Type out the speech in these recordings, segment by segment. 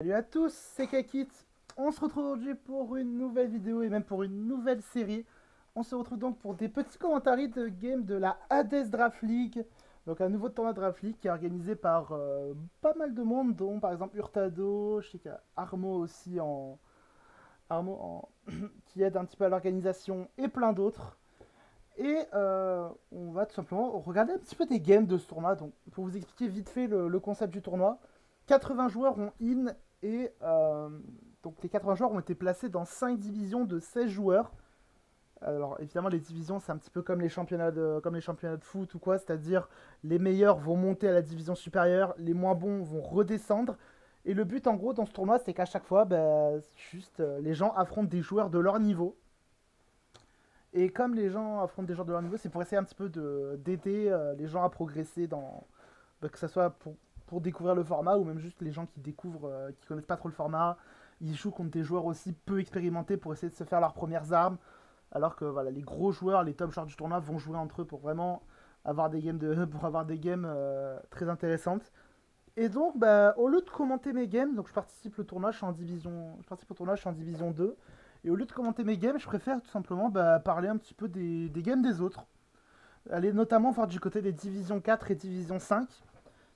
Salut à tous, c'est Kakit. On se retrouve aujourd'hui pour une nouvelle vidéo et même pour une nouvelle série. On se retrouve donc pour des petits commentaires de game de la Hades Draft League. Donc un nouveau tournoi Draft League qui est organisé par pas mal de monde, dont par exemple Hurtado, je sais qu'il y a Armo aussi qui aide un petit peu à l'organisation et plein d'autres. Et on va tout simplement regarder un petit peu des games de ce tournoi. Donc, pour vous expliquer vite fait le concept du tournoi, 80 joueurs ont in et donc les 80 joueurs ont été placés dans 5 divisions de 16 joueurs. Alors évidemment les divisions c'est un petit peu comme les championnats de foot ou quoi, c'est-à-dire les meilleurs vont monter à la division supérieure, les moins bons vont redescendre. Et le but en gros dans ce tournoi c'est qu'à chaque fois juste les gens affrontent des joueurs de leur niveau. Et comme les gens affrontent des gens de leur niveau, c'est pour essayer un petit peu d'aider les gens à progresser que ce soit pour découvrir le format ou même juste les gens qui découvrent, qui connaissent pas trop le format. Ils jouent contre des joueurs aussi peu expérimentés pour essayer de se faire leurs premières armes. Alors que voilà, les gros joueurs, les top joueurs du tournoi vont jouer entre eux pour vraiment avoir des pour avoir des games très intéressantes. Et donc, au lieu de commenter mes games, donc je participe au tournoi, je participe au tournoi, je suis en division 2. Et au lieu de commenter mes games, je préfère tout simplement parler un petit peu des games des autres. Aller notamment voir du côté des divisions 4 et division 5,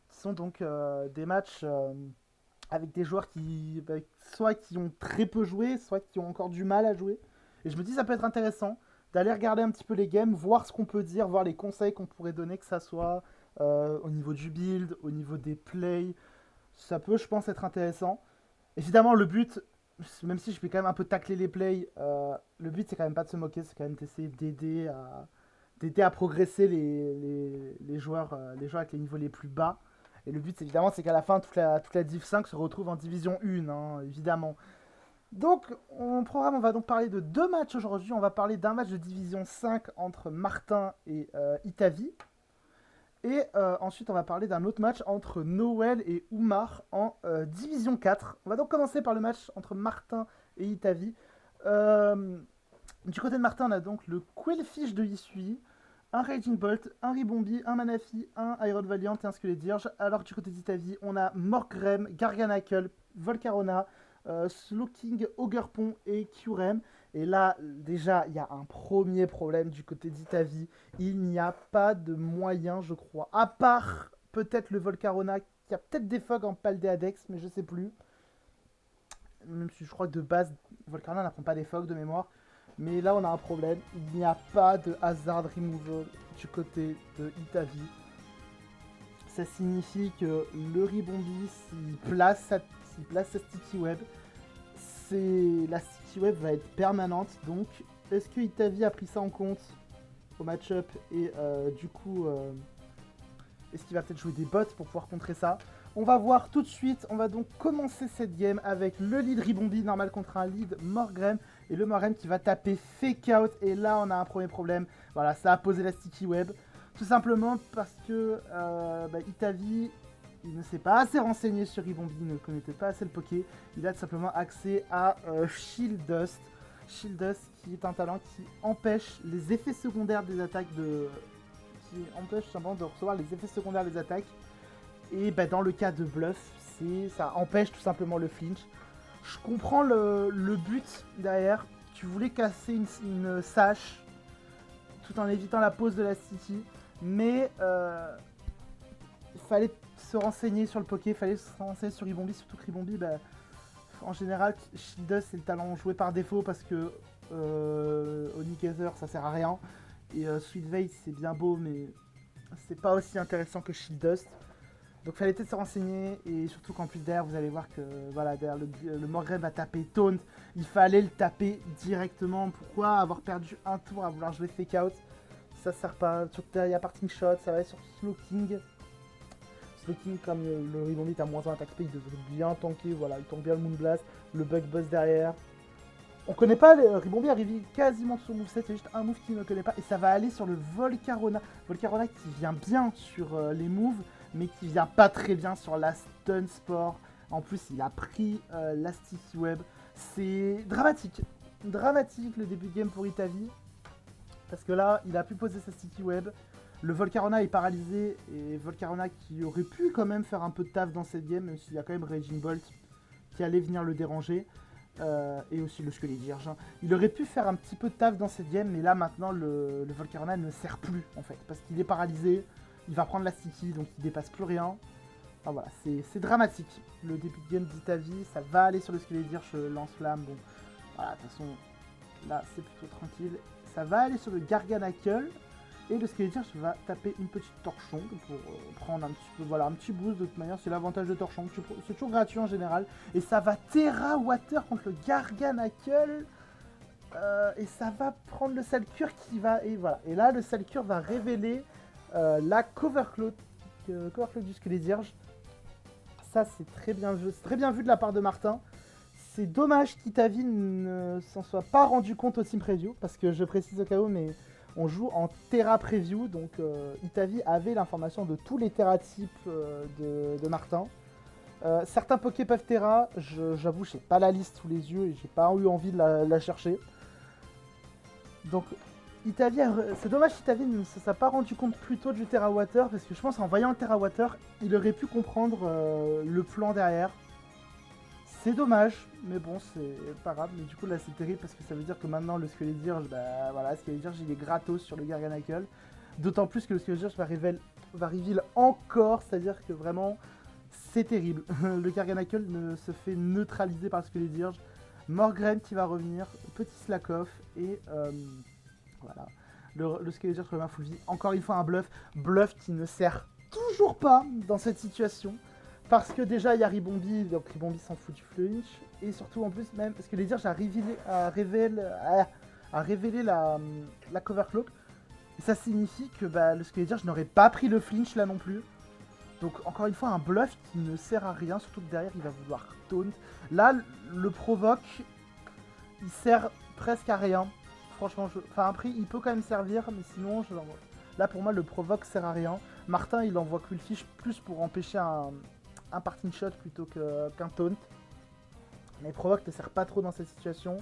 qui sont donc des matchs avec des joueurs soit qui ont très peu joué, soit qui ont encore du mal à jouer. Et je me dis ça peut être intéressant d'aller regarder un petit peu les games, voir ce qu'on peut dire, voir les conseils qu'on pourrait donner, que ça soit au niveau du build, au niveau des plays. Ça peut, je pense, être intéressant. Évidemment, le but, même si je vais quand même un peu tacler les plays, le but c'est quand même pas de se moquer, c'est quand même d'essayer d'aider à progresser les joueurs avec les niveaux les plus bas. Et le but évidemment c'est qu'à la fin toute la Div 5 se retrouve en Division 1, hein, évidemment. Donc on va donc parler de deux matchs aujourd'hui. On va parler d'un match de Division 5 entre Martin et Itavi. Et ensuite, on va parler d'un autre match entre Noël et Oumar en Division 4. On va donc commencer par le match entre Martin et Itavi. Euh, du côté de Martin, on a donc le Quillfish de Isui, un Raging Bolt, un Ribombi, un Manafi, un Iron Valiant et un Skelet Dirge. Alors que du côté d'Itavi, on a Morgrem, Garganacle, Volcarona, Slowking, Ogurpon et Qrem. Et là, déjà, il y a un premier problème du côté d'Itavi. Il n'y a pas de moyen, je crois. À part peut-être le Volcarona, qui a peut-être des fogs en Paldéadex, mais je sais plus. Même si je crois que de base, Volcarona n'apprend pas des fogs de mémoire. Mais là, on a un problème. Il n'y a pas de hazard removal du côté de Itavi. Ça signifie que le Ribombi, s'il place sa sticky web, la sticky web va être permanente. Donc, est-ce que Itavi a pris ça en compte au match-up et du coup, est-ce qu'il va peut-être jouer des bots pour pouvoir contrer ça? On va voir tout de suite. On va donc commencer cette game avec le lead Ribombi normal contre un lead Morgrem. Et le Morgrem qui va taper Fake Out. Et là, on a un premier problème. Voilà, ça a posé la sticky web. Tout simplement parce que Itavi, il ne s'est pas assez renseigné sur Ribombi, il ne connaissait pas assez le poké. Il a tout simplement accès à Shield Dust. Shield Dust qui est un talent qui empêche les effets secondaires des attaques de. Qui empêche tout simplement de recevoir les effets secondaires des attaques. Et dans le cas de Bluff, ça empêche tout simplement le flinch. Je comprends le but derrière. Tu voulais casser une sash tout en évitant la pose de la City. Mais il fallait se renseigner sur le poké, il fallait se renseigner sur Ribombi, surtout que Ribombi, en général, Shieldus c'est le talent joué par défaut parce que Onigazer ça sert à rien. Et Sweet Veil c'est bien beau, mais c'est pas aussi intéressant que Shieldust. Donc fallait peut-être se renseigner et surtout qu'en plus derrière vous allez voir que voilà derrière le Morgrem va taper Taunt. Il fallait le taper directement. Pourquoi avoir perdu un tour à vouloir jouer Fake Out? Ça sert pas. Surtout derrière Parting Shot, ça va être sur Slow King. Slow King comme le Ribombi a moins 1 attaque speed, il devrait bien tanker, voilà, il tank bien le Moonblast, le Bug Buzz derrière. On connaît pas, Ribombi arrive quasiment sur son moveset, c'est juste un move qu'il ne connaît pas et ça va aller sur le Volcarona. Volcarona qui vient bien sur les moves, mais qui vient pas très bien sur la Stun Spore. En plus, il a pris la Sticky Web. C'est dramatique. Dramatique le début de game pour Itavi. Parce que là, il a pu poser sa Sticky Web. Le Volcarona est paralysé. Et Volcarona qui aurait pu quand même faire un peu de taf dans cette game, même s'il y a quand même Raging Bolt qui allait venir le déranger. Et aussi le squelette vierge. Il aurait pu faire un petit peu de taf dans cette game, mais là maintenant le Volcarona ne sert plus en fait, parce qu'il est paralysé, il va prendre la sticky, donc il dépasse plus rien. Enfin voilà, c'est dramatique. Le début de game d'Itavi, ça va aller sur le squelette vierge, lance-flamme, bon. Voilà, de toute façon, là c'est plutôt tranquille. Ça va aller sur le Garganacle, et le squelette vierge va taper une petite torchon pour prendre un petit peu, voilà, un petit boost. De toute manière, c'est l'avantage de torchon, c'est toujours gratuit en général. Et ça va Terra Water contre le Garganacle. Et ça va prendre le Salcure qui va... Et voilà. Et là, le Salcure va révéler la Covercloak du squelette vierge. Ça, c'est très bien vu de la part de Martin. C'est dommage qu'Itavi ne s'en soit pas rendu compte au Team Preview, parce que je précise au cas où, mais on joue en Terra Preview, donc Itavi avait l'information de tous les Terra types de Martin. Certains Poké peuvent Terra, j'avoue, j'ai pas la liste sous les yeux et j'ai pas eu envie de la chercher. Donc, c'est dommage qu'Itavi ne se soit pas rendu compte plus tôt du Terra Water, parce que je pense qu'en voyant le Terra Water, il aurait pu comprendre le plan derrière. C'est dommage, mais bon, c'est pas grave. Mais du coup, là, c'est terrible parce que ça veut dire que maintenant, le squelette vierge, bah voilà, le squelette vierge, il est gratos sur le Garganacle. D'autant plus que le squelette vierge va reveal encore, c'est-à-dire que vraiment, c'est terrible. Le Garganacle se fait neutraliser par le squelette vierge. Morgrem qui va revenir, petit slack off, et voilà. Le squelette vierge revient full vie. Encore une fois, un bluff. Bluff qui ne sert toujours pas dans cette situation. Parce que déjà il y a Ribombi, donc Ribombi s'en fout du flinch. Et surtout en plus même, parce que les dires, a révélé la Covercloak. Et ça signifie que le squelette vierge n'aurait pas pris le flinch là non plus. Donc encore une fois un bluff qui ne sert à rien, surtout que derrière il va vouloir taunt. Là le provoque, il sert presque à rien. Franchement, enfin un prix il peut quand même servir, mais sinon là pour moi le provoque sert à rien. Martin il envoie Quillfish plus pour empêcher un parting shot plutôt qu'un taunt. Mais provoque ne sert pas trop dans cette situation.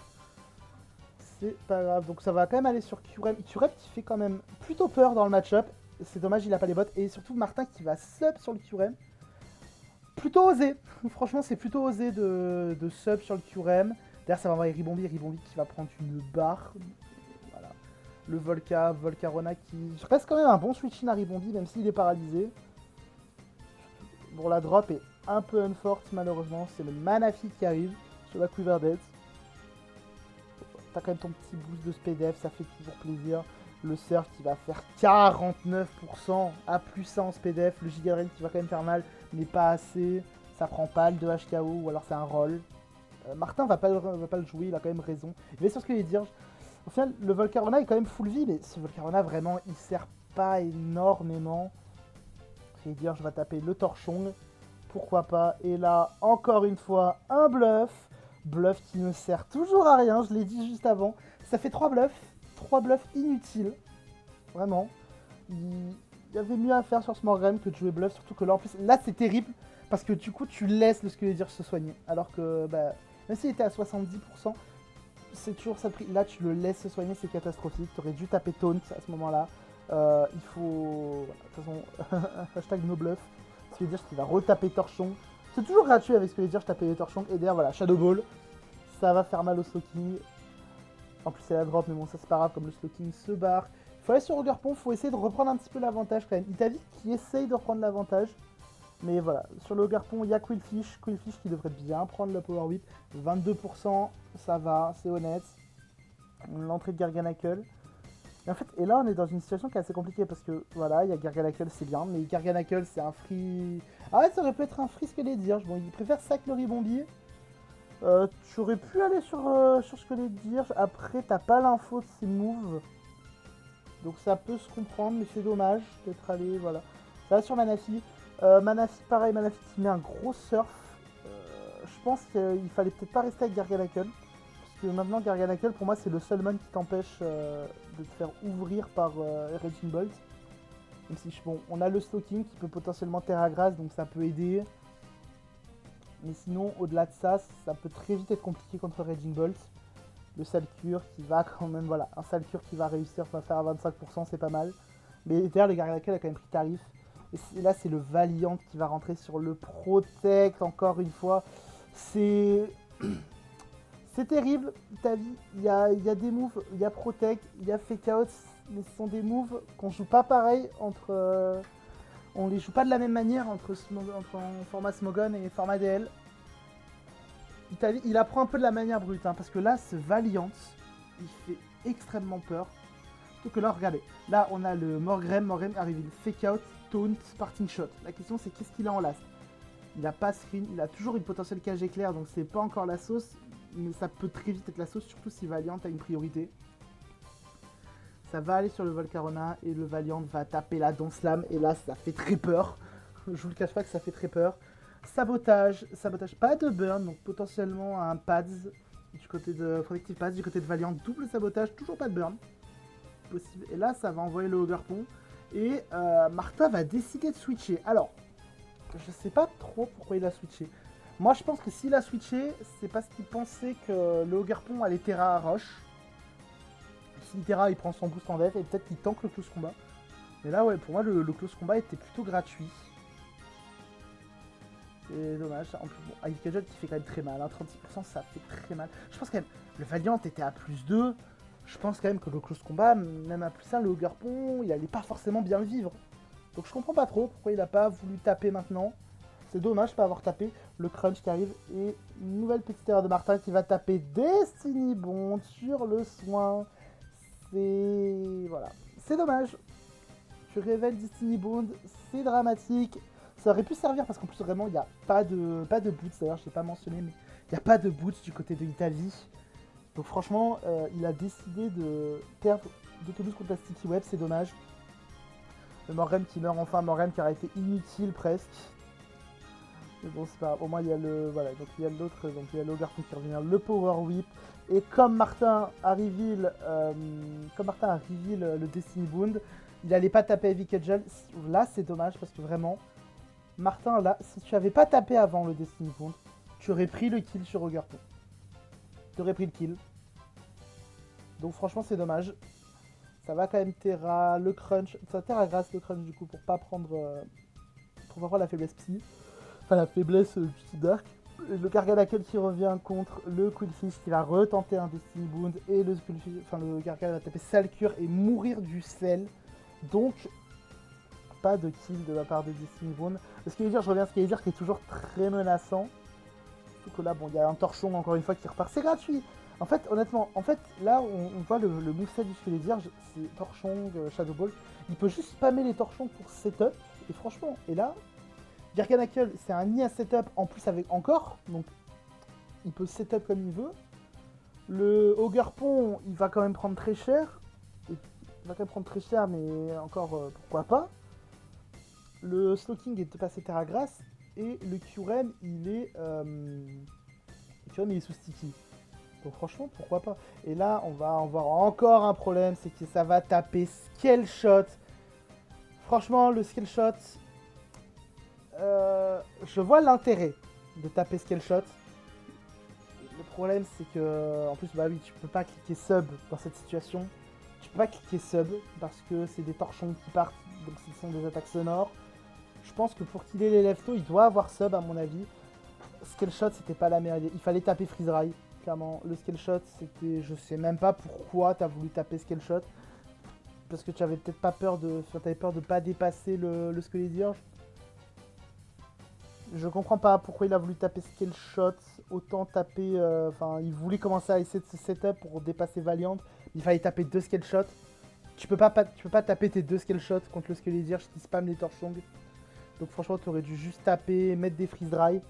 C'est pas grave. Donc ça va quand même aller sur Curem. Curem qui fait quand même plutôt peur dans le match-up. C'est dommage, il a pas les bots. Et surtout Martin qui va sub sur le Curem. Plutôt osé. Franchement, c'est plutôt osé de sub sur le Curem. D'ailleurs, ça va envoyer Ribombi. Ribombi qui va prendre une barre. Voilà. Le Volcarona qui reste quand même un bon switch-in à Ribombi, même s'il est paralysé. Bon, la drop est un peu unforte malheureusement. C'est le Manaphy qui arrive sur la Quiver Dead. T'as quand même ton petit boost de SPDF, ça fait toujours plaisir. Le Surf qui va faire 49% à plus 1 en SPDF. Le Giga Drain qui va quand même faire mal, mais pas assez. Ça prend pas le 2 HKO ou alors c'est un roll. Martin va pas le jouer, il a quand même raison. Il va sur ce que les dire. Au final, le Volcarona est quand même full vie, mais ce Volcarona vraiment il sert pas énormément. Et dire je vais taper le torchon, pourquoi pas. Et là, encore une fois, un bluff. Bluff qui ne sert toujours à rien, je l'ai dit juste avant. Ça fait 3 bluffs inutiles. Vraiment. Il y avait mieux à faire sur ce Morgan que de jouer bluff, surtout que là en plus, là c'est terrible. Parce que du coup tu laisses le squelette vierge se soigner. Alors que même s'il était à 70%, c'est toujours ça le prix. Là tu le laisses se soigner, c'est catastrophique. Tu aurais dû taper taunt à ce moment-là. Il faut... Voilà, de toute façon, hashtag no bluff. Squelette vierge qui va retaper torchon. C'est toujours gratuit avec squelette vierge, taper les torchons. Et derrière, voilà, Shadow Ball. Ça va faire mal au Slowking. En plus, c'est la drop, mais bon, ça c'est pas grave, comme le Slowking se barre. Il faut aller sur Rogerpon, il faut essayer de reprendre un petit peu l'avantage quand même. Itavi qui essaye de reprendre l'avantage. Mais voilà, sur le Rogerpon, il y a Quillfish. Quillfish qui devrait bien prendre le Power Whip. 22%, ça va, c'est honnête. L'entrée de Garganacle. Et en fait, et là on est dans une situation qui est assez compliquée parce que voilà, il y a Garganacle, c'est bien, mais Garganacle c'est un free. Ah ouais, ça aurait pu être un free squelette dirge. Bon, il préfère sac le Ribombi. Tu aurais pu aller sur squelette dirge. Après, t'as pas l'info de ses moves. Donc ça peut se comprendre, mais c'est dommage d'être allé. Voilà. Ça va sur Manaphy. Manaphy, pareil, Manaphy qui met un gros surf. Je pense qu'il fallait peut-être pas rester avec Garganacle. Que maintenant Garganacle pour moi c'est le seul mon qui t'empêche de te faire ouvrir par Raging Bolt. Même si bon, on a le Slowking qui peut potentiellement Terra Grass donc ça peut aider. Mais sinon au-delà de ça, ça peut très vite être compliqué contre Raging Bolt. Le Salcure qui va quand même, voilà, un Salcure qui va réussir, va faire à 25%, c'est pas mal. Mais derrière le Garganacle a quand même pris tarif. Et là c'est le Valiant qui va rentrer sur le Protect encore une fois. C'est... C'est terrible, ta vie. Il y a des moves, il y a Protect, il y a Fake Out, mais ce sont des moves qu'on joue pas pareil entre... on les joue pas de la même manière entre en format Smogon et format DL. Il apprend un peu de la manière brute, hein, parce que là, ce Valiant, il fait extrêmement peur. Surtout que là, regardez, là, on a le Morgrem arrive, il Fake Out, Taunt, Parting Shot. La question, c'est qu'est-ce qu'il a en last? Il a pas screen, il a toujours une potentielle cage éclair, donc c'est pas encore la sauce, mais ça peut très vite être la sauce, surtout si Valiant a une priorité. Ça va aller sur le Volcarona, et le Valiant va taper la Don Slam, et là, ça fait très peur. Je vous le cache pas que ça fait très peur. Sabotage, pas de burn, donc potentiellement un pads du côté de Protective Pads, du côté de Valiant, double sabotage, toujours pas de burn. Possible. Et là, ça va envoyer le Hogarpon. Et Martin va décider de switcher. Alors, je sais pas trop pourquoi il a switché. Moi, je pense que s'il a switché, c'est parce qu'il pensait que le Hogarpon allait Terra à Roche. Si Terra, il prend son boost en def et peut-être qu'il tank le close combat. Mais là, ouais, pour moi, le close combat était plutôt gratuit. C'est dommage. En plus, bon, avec Kajot qui fait quand même très mal. Hein, 36%, ça fait très mal. Je pense quand même, le Valiant était à plus 2. Je pense quand même que le close combat, même à plus 1, le Hogarpon, il allait pas forcément bien le vivre. Donc je comprends pas trop pourquoi il a pas voulu taper maintenant. C'est dommage de pas avoir tapé. Le crunch qui arrive et une nouvelle petite erreur de Martin qui va taper Destiny Bond sur le soin. C'est... voilà. C'est dommage. Tu révèles Destiny Bond, c'est dramatique. Ça aurait pu servir parce qu'en plus vraiment il n'y a pas de boots, d'ailleurs je l'ai pas mentionné, mais il n'y a pas de boots du côté de Italie. Donc franchement, il a décidé de perdre d'autobus contre la Sticky Web, c'est dommage. Le Morgrem qui meurt enfin, Morgrem qui aurait été inutile presque. Mais bon, c'est pas grave. Au moins il y a le. Voilà, donc il y a l'autre, donc il y a l'Hogarpon qui revient, le Power Whip. Et comme Martin a reveal, le Destiny Wound, il allait pas taper Heavy Cudgel. Là c'est dommage parce que vraiment, Martin, là, si tu avais pas tapé avant le Destiny Wound, tu aurais pris le kill sur Hogarpon. Tu aurais pris le kill. Donc franchement c'est dommage. Ça va quand même Terra, le crunch. Ça Terra grâce le crunch du coup pour pas prendre pour pas prendre la faiblesse psy. Enfin la faiblesse du type Dark. Le Garganacle qui revient contre le Quillfish qui va retenter un Destiny Wound et le Garganacle va taper sale cure et mourir du sel. Donc pas de kill de la part de Destiny Wound. Le Scavenger, je reviens à Scavenger qui est toujours très menaçant. Surtout que là bon il y a un torchon encore une fois qui repart. C'est gratuit. En fait, honnêtement, là, on voit le moveset du Skeledier, c'est Torchon, Shadow Ball. Il peut juste spammer les torchons pour setup, et franchement, et là, Garganacle, c'est un nid à setup, en plus avec encore, donc il peut setup comme il veut. Le Hogarpon, il va quand même prendre très cher, mais encore, pourquoi pas. Le Slowking est passé Terra Grass, et le Kyurem, il est sous sticky. Donc franchement, pourquoi pas. Et là, on va avoir encore un problème, c'est que ça va taper Scale Shot. Franchement, le Scale Shot, je vois l'intérêt de taper Scale Shot. Le problème, c'est que, en plus, bah oui, tu peux pas cliquer sub dans cette situation. Tu peux pas cliquer sub parce que c'est des torchons qui partent, donc ce sont des attaques sonores. Je pense que pour qu'il ait les leftos, il doit avoir sub à mon avis. Scale Shot, c'était pas la meilleure idée. Il fallait taper Freeze Ray. Clairement, le Scale Shot, c'était... Je sais même pas pourquoi t'as voulu taper Scale Shot. Parce que tu avais peut-être pas peur de... Enfin, t'avais peur de pas dépasser le Skeledier. Je comprends pas pourquoi il a voulu taper Scale Shot. Autant taper... Enfin, il voulait commencer à essayer de se setup pour dépasser Valiant. Il fallait taper 2 Scale Shots. Tu peux pas taper tes 2 Scale Shots contre le Skeledier qui spam les torchons. Donc franchement, tu aurais dû juste taper, mettre des freeze dry.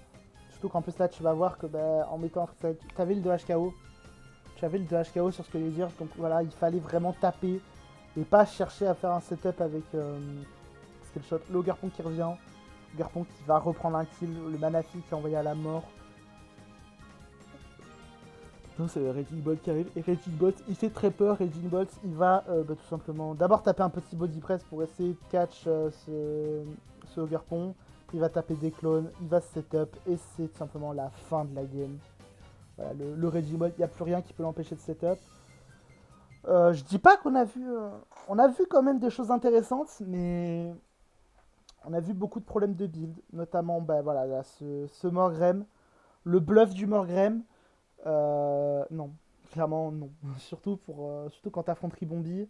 Surtout qu'en plus là, tu vas voir que bah, en mettant... Tu avais le 2 HKO. Tu avais le 2 HKO sur ce que je veux dire. Donc voilà, il fallait vraiment taper. Et pas chercher à faire un setup avec Skill Shot. Le Hogarpon qui revient. Hogarpon qui va reprendre un kill. Le Manafi qui est envoyé à la mort. Non, c'est le Raging Bolt qui arrive. Et Raging Bolt, il fait très peur. Raging Bolt, il va bah, tout simplement d'abord taper un petit body press pour essayer de catch ce Hogarpon. Puis il va taper des clones. Il va se setup. Et c'est tout simplement la fin de la game. Voilà, le Raging Bolt, il n'y a plus rien qui peut l'empêcher de setup. Je dis pas qu'on a vu... on a vu quand même des choses intéressantes, mais... On a vu beaucoup de problèmes de build. Notamment, bah, voilà, là, ce Morgrem. Le bluff du Morgrem, non. Clairement, non. Surtout quand t'affrontes Ribombi.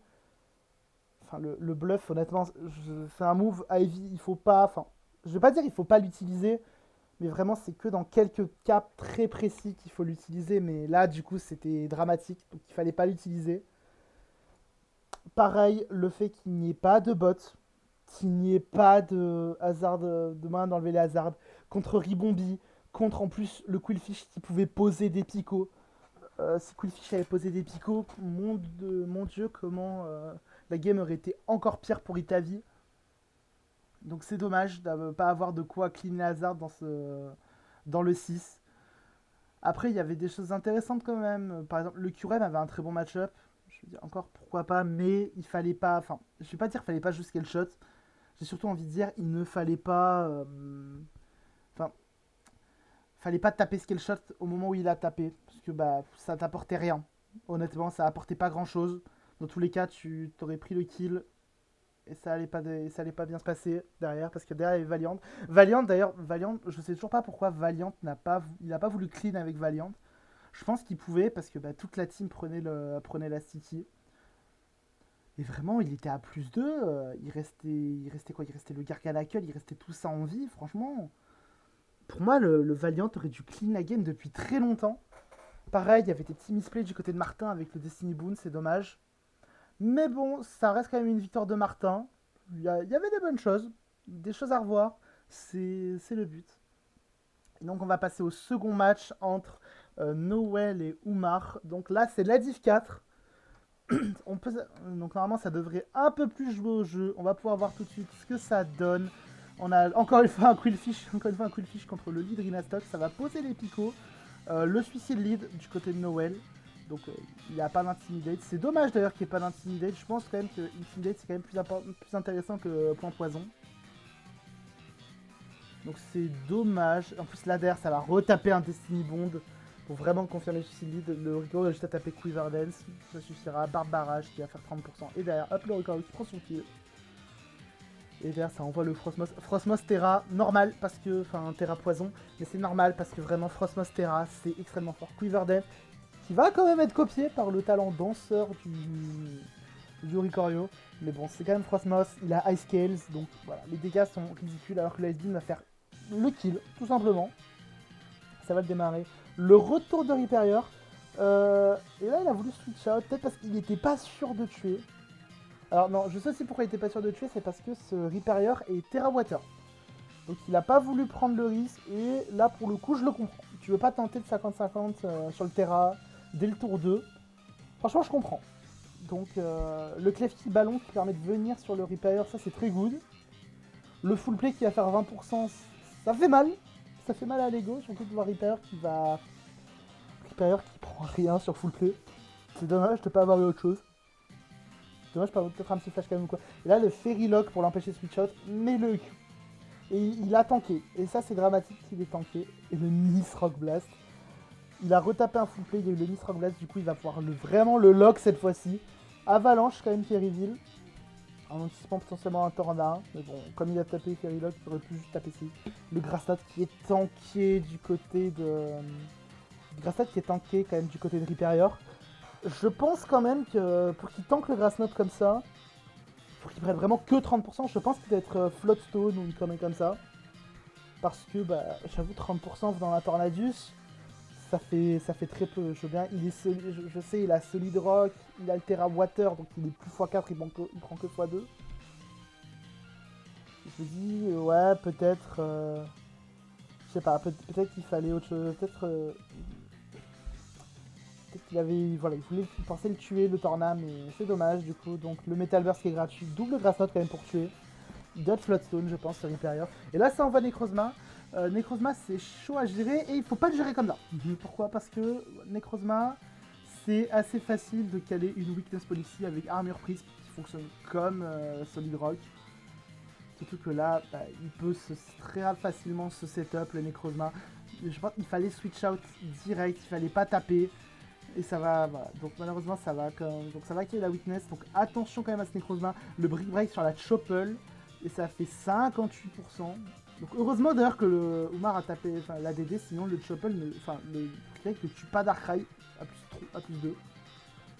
Enfin, le bluff, honnêtement, c'est un move à Heavy. Il faut pas. Enfin, je vais pas dire il faut pas l'utiliser, mais vraiment, c'est que dans quelques cas très précis qu'il faut l'utiliser. Mais là, du coup, c'était dramatique, donc il fallait pas l'utiliser. Pareil, le fait qu'il n'y ait pas de bot, qu'il n'y ait pas de hasard de main d'enlever les hasards contre Ribombi, contre en plus le Quillfish qui pouvait poser des picots. Si Quillfish avait posé des picots, mon dieu, comment la game aurait été encore pire pour Itavi. Donc c'est dommage de ne pas avoir de quoi clean les hasards dans le 6. Après, il y avait des choses intéressantes quand même. Par exemple, le Curem avait un très bon match-up. Je veux dire, encore pourquoi pas, mais il fallait pas. Enfin, je vais pas dire qu'il fallait pas juste le shot. J'ai surtout envie de dire il ne fallait pas. Enfin, fallait pas taper skill shot au moment où il a tapé. Parce que bah, ça t'apportait rien. Honnêtement, ça apportait pas grand chose. Dans tous les cas, tu t'aurais pris le kill. Et ça allait pas bien se passer derrière. Parce que derrière, il y avait Valiant. Valiant, d'ailleurs, Valiant, je sais toujours pas pourquoi Valiant il a pas voulu clean avec Valiant. Je pense qu'il pouvait parce que bah, toute la team prenait la City. Et vraiment, il était à plus 2. Il restait quoi? Il restait le Garganacle, il restait tout ça en vie. Franchement, pour moi, le Valiant aurait dû clean la game depuis très longtemps. Pareil, il y avait des petits misplays du côté de Martin avec le Destiny Boon, c'est dommage. Mais bon, ça reste quand même une victoire de Martin. Il y avait des bonnes choses, des choses à revoir. C'est le but. Et donc on va passer au second match entre Noël et Oumar. Donc là, c'est la Div 4. Donc normalement, ça devrait un peu plus jouer au jeu. On va pouvoir voir tout de suite ce que ça donne. On a encore une fois un Quillfish, contre le lead Rinastock. Ça va poser les picots. Le suicide lead du côté de Noël. Donc il n'y a pas d'intimidate. C'est dommage d'ailleurs qu'il n'y ait pas d'intimidate. Je pense quand même que intimidate c'est quand même plus intéressant que point poison. Donc c'est dommage. En plus l'ADR ça va retaper un Destiny Bond pour vraiment confirmer le suicide lead. Le Rico va juste à taper Quiver Dance. Ça suffira. Barbe Barrage qui va faire 30%. Et derrière, hop, le Rico qui prend son kill. Et derrière ça envoie le Frostmoss. Frostmoss Terra, normal parce que. Enfin Terra poison. Mais c'est normal parce que vraiment Frostmoss Terra c'est extrêmement fort. Quiver Dance qui va quand même être copié par le talent danseur du Ricorio. Mais bon, c'est quand même Frostmoss, il a High Scales, donc voilà, les dégâts sont ridicules alors que l'Ice Beam va faire le kill, tout simplement. Ça va le démarrer. Le retour de Reaper. Et là, il a voulu switch out, peut-être parce qu'il n'était pas sûr de tuer. Alors non, je sais aussi pourquoi il n'était pas sûr de tuer, c'est parce que ce Reaper est Terra Water. Donc il n'a pas voulu prendre le risque, et là pour le coup je le comprends. Tu veux pas tenter de 50-50 sur le Terra dès le tour 2. Franchement je comprends. Donc le Klefki ballon qui permet de venir sur le Reaper, ça c'est très good. Le full play qui va faire 20%, ça fait mal. Ça fait mal à l'ego, surtout de voir Reaper qui prend rien sur full play. C'est dommage de pas avoir eu autre chose. C'est dommage peut-être un petit flash quand même ou quoi. Et là le Fairy Lock pour l'empêcher de switch out, mais le Q. Et il a tanké. Et ça c'est dramatique qu'il ait tanké. Et le Nice Rock Blast. Il a retapé un full play, il y a eu le Nice Rock Blast, du coup il va pouvoir vraiment le lock cette fois-ci. Avalanche quand même qui reveal. En anticipant potentiellement un Tornado. Mais bon, comme il a tapé Fairy Lock, il aurait pu juste taper ici. Le Grassnot qui est tanké du côté de. Grassnot qui est tanké quand même du côté de Reaper. Je pense quand même que pour qu'il tank le Grassnot comme ça, pour qu'il prenne vraiment que 30%, je pense qu'il doit être Floodstone ou une connerie comme ça. Parce que, bah, j'avoue, 30% dans la Tornadus, ça fait très peu. Je veux bien, je sais, il a Solid Rock, il a le Terra Water, donc il est plus x4, il prend que x2. Je me dis, ouais, peut-être. Je sais pas, peut-être qu'il fallait autre chose. Peut-être qu'il avait. Voilà, il pensait le tuer, le Tornado, mais c'est dommage du coup. Donc le Metal Burst qui est gratuit, double Grassnot quand même pour tuer. D'autres Floodstone, je pense, sur l'intérieur. Et là, ça envoie Necrozma. Necrozma, c'est chaud à gérer et il faut pas le gérer comme ça. Pourquoi? Parce que Necrozma, c'est assez facile de caler une Weakness Policy avec Armure Prism qui fonctionne comme Solid Rock. Surtout que là, bah, il peut très facilement se setup le Necrozma. Je pense qu'il fallait switch out direct, il fallait pas taper. Et ça va, voilà. Donc malheureusement, ça va activer la Weakness. Donc attention quand même à ce Necrozma. Le Brick Break sur la Chopple. Et ça fait 58%. Donc heureusement d'ailleurs que le Umar a tapé l'ADD, sinon le Chopple, le Click ne tue pas Darkrai à plus 2.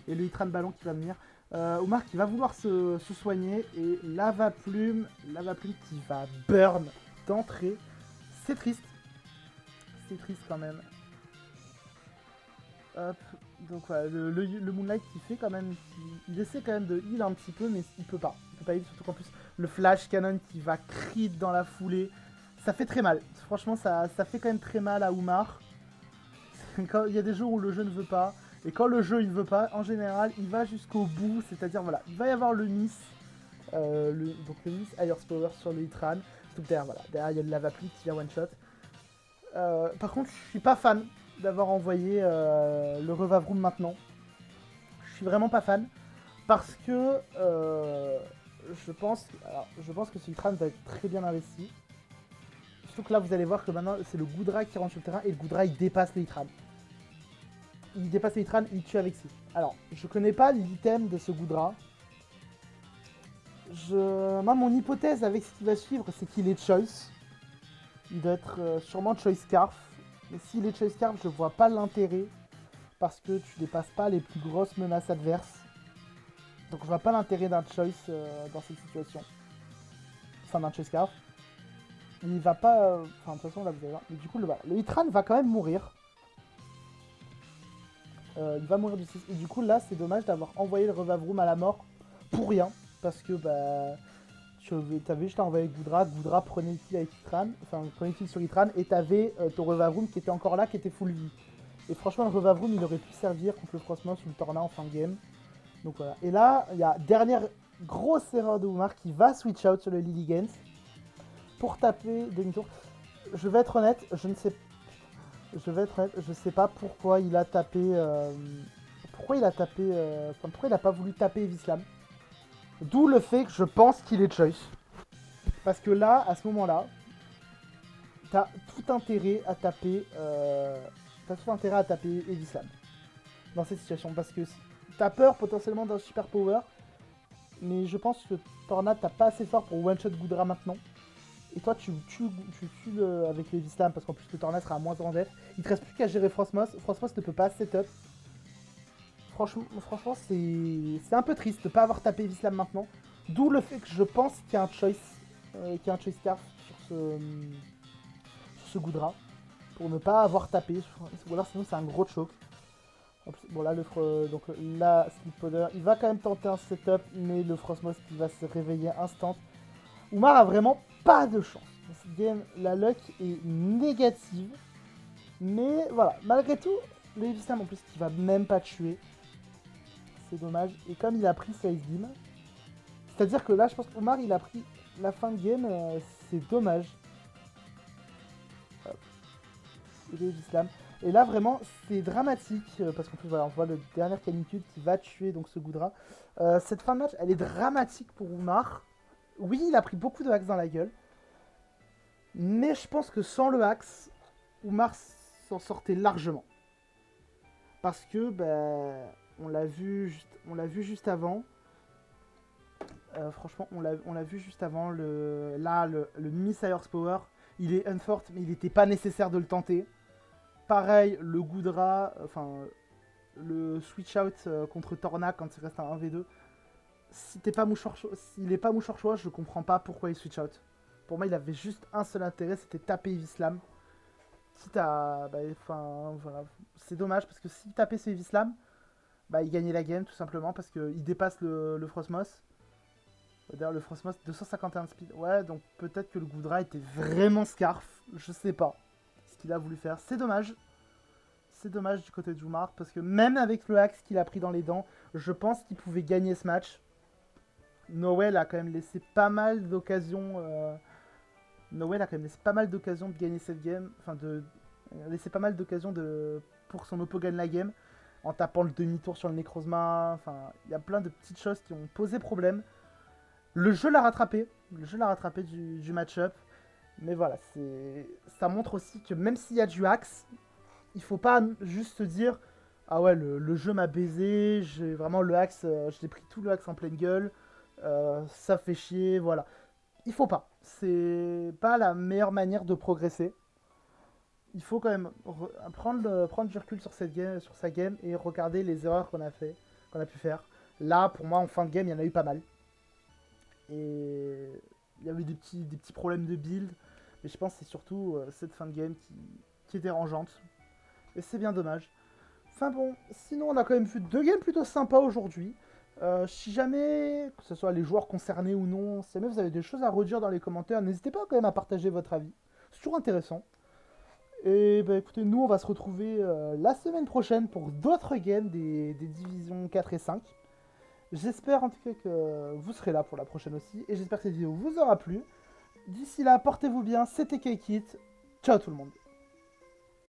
Et le Hitran Ballon qui va venir. Umar qui va vouloir se soigner. Et Lava Plume qui va burn d'entrée. C'est triste. C'est triste quand même. Hop. Donc voilà, le Moonlight qui fait quand même. Il essaie quand même de heal un petit peu, mais il peut pas. Il peut pas heal, surtout qu'en plus, le Flash Cannon qui va crit dans la foulée. Ça fait très mal. Franchement, ça fait quand même très mal à Umar. Quand il y a des jours où le jeu ne veut pas. Et quand le jeu il ne veut pas, en général, il va jusqu'au bout. C'est-à-dire, voilà, il va y avoir le miss. Donc le miss Air's Power sur le Hitran. Tout derrière, voilà. Derrière, il y a le Lava Plume qui vient one shot. Par contre, je suis pas fan d'avoir envoyé le Revavroom maintenant. Je suis vraiment pas fan. Parce que je pense que ce Hitran va être très bien investi. Surtout que là, vous allez voir que maintenant, c'est le Goodra qui rentre sur le terrain et le Goodra, il dépasse le Hitran. Il dépasse le Hitran, il tue avec 6. Alors, je connais pas l'item de ce Goodra. Moi, mon hypothèse avec ce qui va suivre, c'est qu'il est Choice. Il doit être sûrement Choice Scarf. Mais s'il est Choice Scarf, je vois pas l'intérêt. Parce que tu dépasses pas les plus grosses menaces adverses. Donc je vois pas l'intérêt d'un Choice dans cette situation. Enfin, d'un Choice Scarf. Il va pas... Enfin, de toute façon, là, vous allez voir. Mais du coup, le Hitran va quand même mourir. Il va mourir du 6. Et du coup, là, c'est dommage d'avoir envoyé le Revavroom à la mort pour rien. Parce que, bah... T'avais juste à envoyer Goodra. Goodra prenait le kill avec Hitran. Enfin, prenait le kill sur Hitran. Et t'avais ton Revavroom qui était encore là, qui était full vie. Et franchement, le Revavroom, il aurait pu servir contre le Frostmoth ou le Torna en fin de game. Donc voilà. Et là, il y a dernière grosse erreur de Umar qui va switch out sur le Lilligant pour taper demi-tour. Je vais être honnête, je sais pas pourquoi il a tapé. Pourquoi il a pas voulu taper Evislam. D'où le fait que je pense qu'il est choice. Parce que là, à ce moment-là, t'as tout intérêt à taper. Evislam. Dans cette situation. Parce que t'as peur potentiellement d'un super power. Mais je pense que Tornade t'as pas assez fort pour one-shot Goodra maintenant. Et toi tu tues avec le Evislam parce qu'en plus le Tornade sera à moins 30 def. Il te reste plus qu'à gérer Frostmoth. Frostmoth ne peut pas setup. Franchement c'est un peu triste de ne pas avoir tapé Evislam maintenant. D'où le fait que je pense qu'il y a un choice. Scarf sur ce Goodra. Pour ne pas avoir tapé. Ou alors sinon c'est un gros choke. Bon là donc là Sleep Powder, il va quand même tenter un setup, mais le Frostmoth qui va se réveiller instant. Umar a vraiment pas de chance. Dans cette game, la luck est négative. Mais voilà, malgré tout, le Evislam en plus qui va même pas tuer. C'est dommage. Et comme il a pris Size Beam, c'est-à-dire que là je pense qu'Umar il a pris la fin de game, c'est dommage. Hop. Et le Evislam. Et là vraiment c'est dramatique parce qu'en plus voilà on voit le dernier canicule qui va tuer donc ce Goodra. Cette fin de match elle est dramatique pour Umar. Oui il a pris beaucoup de hacks dans la gueule. Mais je pense que sans le axe, Umar s'en sortait largement. Parce que on l'a vu juste avant. Franchement on l'a vu juste avant. Le Miss Air's Power il est unfort mais il n'était pas nécessaire de le tenter. Pareil, le Goodra, le switch out contre Torna quand il reste un 1v2. S'il n'est pas mouchoir choix, je comprends pas pourquoi il switch out. Pour moi, il avait juste un seul intérêt, c'était taper Evislam. Quitte à. Voilà. C'est dommage parce que s'il tapait ce Evislam, il gagnait la game tout simplement parce qu'il dépasse le Frostmoth. D'ailleurs, le Frostmoth 251 speed. Ouais, donc peut-être que le Goodra était vraiment Scarf. Je sais pas ce qu'il a voulu faire. C'est dommage. C'est dommage du côté de Umar parce que même avec le axe qu'il a pris dans les dents, je pense qu'il pouvait gagner ce match. Noël a quand même laissé pas mal d'occasions. De gagner cette game. Enfin, de laisser pas mal d'occasions pour que son oppo gagne la game. En tapant le demi-tour sur le Necrozma. Enfin, il y a plein de petites choses qui ont posé problème. Le jeu l'a rattrapé. Du match-up. Mais voilà, ça montre aussi que même s'il y a du axe, il faut pas juste se dire ah ouais le jeu m'a baisé, j'ai vraiment le axe, j'ai pris tout le axe en pleine gueule, ça fait chier, voilà. Il faut pas. c'est pas la meilleure manière de progresser. Il faut quand même prendre du recul sur, sur sa game et regarder les erreurs qu'on a pu faire. Là, pour moi, en fin de game, il y en a eu pas mal. Et il y avait des petits problèmes de build. Mais je pense que c'est surtout cette fin de game qui est dérangeante. Et c'est bien dommage. Enfin bon, sinon on a quand même vu 2 games plutôt sympas aujourd'hui. Si jamais, que ce soit les joueurs concernés ou non, si jamais vous avez des choses à redire dans les commentaires, n'hésitez pas quand même à partager votre avis. C'est toujours intéressant. Et bah écoutez, nous on va se retrouver la semaine prochaine pour d'autres games des divisions 4 et 5. J'espère en tout cas que vous serez là pour la prochaine aussi. Et j'espère que cette vidéo vous aura plu. D'ici là, portez-vous bien, c'était Kikit. Ciao tout le monde.